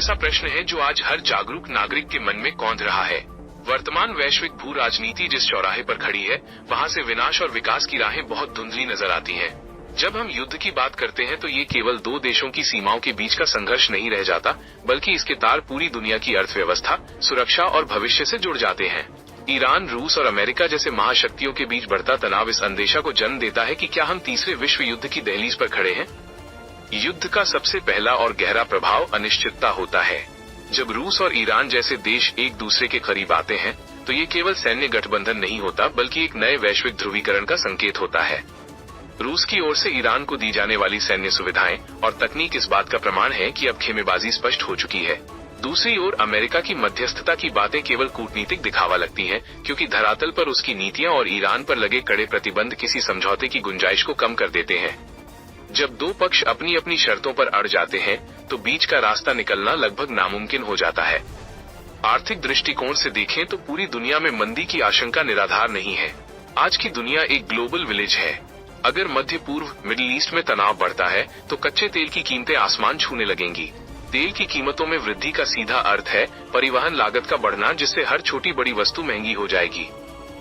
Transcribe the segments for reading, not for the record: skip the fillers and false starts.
ऐसा प्रश्न है जो आज हर जागरूक नागरिक के मन में कौंध रहा है। वर्तमान वैश्विक भू राजनीति जिस चौराहे पर खड़ी है, वहां से विनाश और विकास की राहें बहुत धुंधली नजर आती हैं। जब हम युद्ध की बात करते हैं तो ये केवल दो देशों की सीमाओं के बीच का संघर्ष नहीं रह जाता, बल्कि इसके तार पूरी दुनिया की अर्थव्यवस्था, सुरक्षा और भविष्य से जुड़ जाते हैं। ईरान, रूस और अमेरिका जैसे महाशक्तियों के बीच बढ़ता तनाव इस अंदेशा को जन्म देता है कि क्या हम तीसरे विश्व युद्ध की दहलीज पर खड़े हैं। युद्ध का सबसे पहला और गहरा प्रभाव अनिश्चितता होता है। जब रूस और ईरान जैसे देश एक दूसरे के करीब आते हैं, तो ये केवल सैन्य गठबंधन नहीं होता, बल्कि एक नए वैश्विक ध्रुवीकरण का संकेत होता है। रूस की ओर से ईरान को दी जाने वाली सैन्य सुविधाएं और तकनीक इस बात का प्रमाण है कि अब खेमेबाजी स्पष्ट हो चुकी है। दूसरी ओर अमेरिका की मध्यस्थता की बातें केवल कूटनीतिक दिखावा लगती हैं, क्योंकि धरातल पर उसकी नीतियां और ईरान पर लगे कड़े प्रतिबंध किसी समझौते की गुंजाइश को कम कर देते हैं। जब दो पक्ष अपनी अपनी शर्तों पर अड़ जाते हैं, तो बीच का रास्ता निकलना लगभग नामुमकिन हो जाता है। आर्थिक दृष्टिकोण से देखें तो पूरी दुनिया में मंदी की आशंका निराधार नहीं है। आज की दुनिया एक ग्लोबल विलेज है। अगर मध्य पूर्व, मिडिल ईस्ट में तनाव बढ़ता है, तो कच्चे तेल की कीमतें आसमान छूने लगेंगी। तेल की कीमतों में वृद्धि का सीधा अर्थ है परिवहन लागत का बढ़ना, जिससे हर छोटी बड़ी वस्तु महंगी हो जाएगी।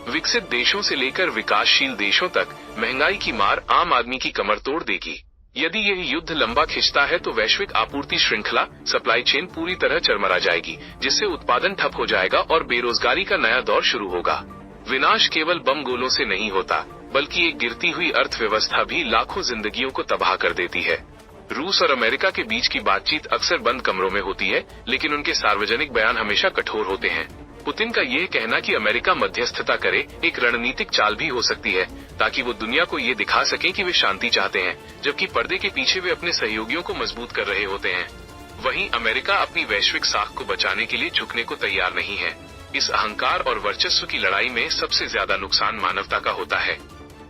विकसित देशों से लेकर विकासशील देशों तक महंगाई की मार आम आदमी की कमर तोड़ देगी। यदि यह युद्ध लंबा खिंचता है तो वैश्विक आपूर्ति श्रृंखला, सप्लाई चेन पूरी तरह चरमरा जाएगी, जिससे उत्पादन ठप हो जाएगा और बेरोजगारी का नया दौर शुरू होगा। विनाश केवल बम गोलों से नहीं होता, बल्कि एक गिरती हुई अर्थव्यवस्था भी लाखों जिंदगियों को तबाह कर देती है। रूस और अमेरिका के बीच की बातचीत अक्सर बंद कमरों में होती है, लेकिन उनके सार्वजनिक बयान हमेशा कठोर होते हैं। पुतिन का यह कहना कि अमेरिका मध्यस्थता करे एक रणनीतिक चाल भी हो सकती है, ताकि वो दुनिया को ये दिखा सकें कि वे शांति चाहते हैं, जबकि पर्दे के पीछे वे अपने सहयोगियों को मजबूत कर रहे होते हैं। वहीं अमेरिका अपनी वैश्विक साख को बचाने के लिए झुकने को तैयार नहीं है। इस अहंकार और वर्चस्व की लड़ाई में सबसे ज्यादा नुकसान मानवता का होता है।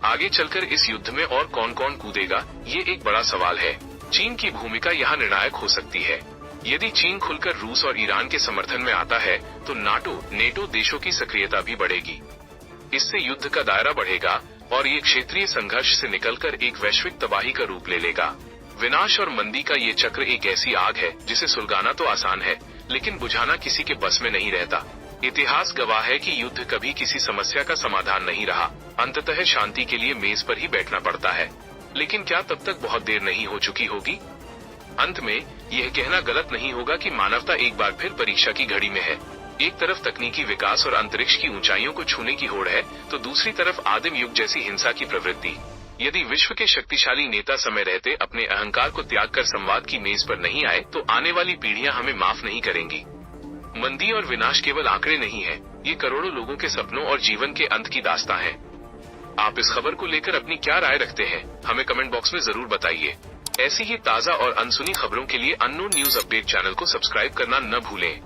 आगे चलकर इस युद्ध में और कौन कौन कूदेगा, ये एक बड़ा सवाल है। चीन की भूमिका यहाँ निर्णायक हो सकती है। यदि चीन खुलकर रूस और ईरान के समर्थन में आता है, तो नेटो देशों की सक्रियता भी बढ़ेगी। इससे युद्ध का दायरा बढ़ेगा और ये क्षेत्रीय संघर्ष से निकलकर एक वैश्विक तबाही का रूप ले लेगा। विनाश और मंदी का ये चक्र एक ऐसी आग है जिसे सुलगाना तो आसान है, लेकिन बुझाना किसी के बस में नहीं रहता। इतिहास गवाह है कि युद्ध कभी किसी समस्या का समाधान नहीं रहा। अंततः शांति के लिए मेज पर ही बैठना पड़ता है। लेकिन क्या तब तक बहुत देर नहीं हो चुकी होगी? अंत में यह कहना गलत नहीं होगा कि मानवता एक बार फिर परीक्षा की घड़ी में है। एक तरफ तकनीकी विकास और अंतरिक्ष की ऊंचाइयों को छूने की होड़ है, तो दूसरी तरफ आदिम युग जैसी हिंसा की प्रवृत्ति। यदि विश्व के शक्तिशाली नेता समय रहते अपने अहंकार को त्याग कर संवाद की मेज पर नहीं आए, तो आने वाली पीढ़ियां हमें माफ नहीं करेंगी। मंदी और विनाश केवल आंकड़े नहीं है, ये करोड़ों लोगों के सपनों और जीवन के अंत की दास्तां है। आप इस खबर को लेकर अपनी क्या राय रखते हैं, हमें कमेंट बॉक्स में जरूर बताइए। ऐसी ही ताजा और अनसुनी खबरों के लिए अननोन न्यूज अपडेट चैनल को सब्सक्राइब करना न भूलें।